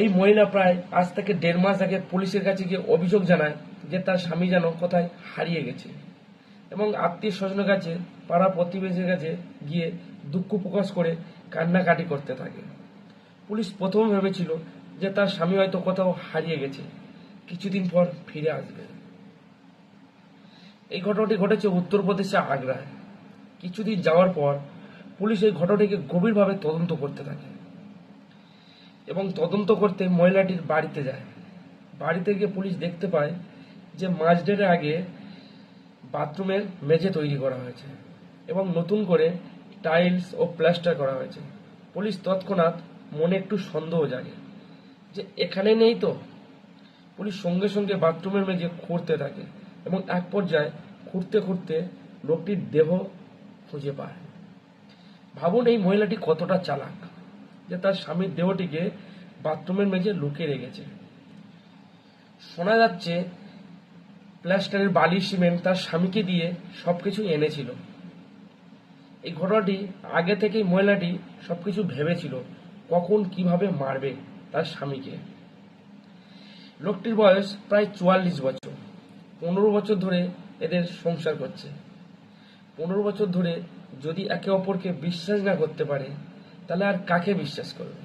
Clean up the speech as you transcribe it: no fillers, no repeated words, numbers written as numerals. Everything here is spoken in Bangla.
এই মহিলা প্রায় আজ থেকে 1.5 মাস আগে পুলিশের কাছে গিয়ে অভিযোগ জানায় যে তার স্বামী যেন কোথায় হারিয়ে গেছে, এবং আত্মীয় স্বজনের কাছে, পাড়া প্রতিবেশীর কাছে গিয়ে দুঃখ প্রকাশ করে কান্নাকাটি করতে থাকে। পুলিশ প্রথম ভেবেছিল যে তার স্বামী হয়তো কোথাও হারিয়ে গেছে, কিছুদিন পর ফিরে আসবে। এই ঘটনাটি ঘটেছে উত্তরপ্রদেশে আগ্রায়। কিছুদিন যাওয়ার পর পুলিশ এই ঘটনাটিকে গভীরভাবে তদন্ত করতে থাকে, এবং তদন্ত করতে মহিলাটির বাড়িতে যায়। বাড়িতে গিয়ে পুলিশ দেখতে পায় যে মাস দেড়েক আগে বাথরুমের মেঝে তৈরি করা হয়েছে এবং নতুন করে টাইলস ও প্লাস্টার করা হয়েছে। পুলিশ তৎক্ষণাৎ মনে একটু সন্দেহ জাগে যে এখানে নেই তো। পুলিশ সঙ্গে সঙ্গে বাথরুমের মেঝে খুঁড়তে থাকে এবং এক পর্যায়ে খুঁড়তে খুঁড়তে লোকটির দেহ খুঁজে পায়। ভাবুন এই মহিলাটি কতটা চালাক যে তার স্বামীর দেহটিকে বাথরুমের মেঝে লুকিয়ে রেখেছে। শোনা যাচ্ছে প্লাস্টারের বালি সিমেন্ট তার স্বামীকে দিয়ে সবকিছু এনেছিল। এই ঘটনাটি আগে থেকেই মহিলাটি সবকিছু ভেবেছিল কখন কিভাবে মারবে তার স্বামীকে। লোকটির বয়স প্রায় 44 বছর। 15 বছর ধরে এদের সংসার করছে। 15 বছর ধরে যদি একে অপরকে বিশ্বাস না করতে পারে, তাহলে আর কাকে বিশ্বাস করবে?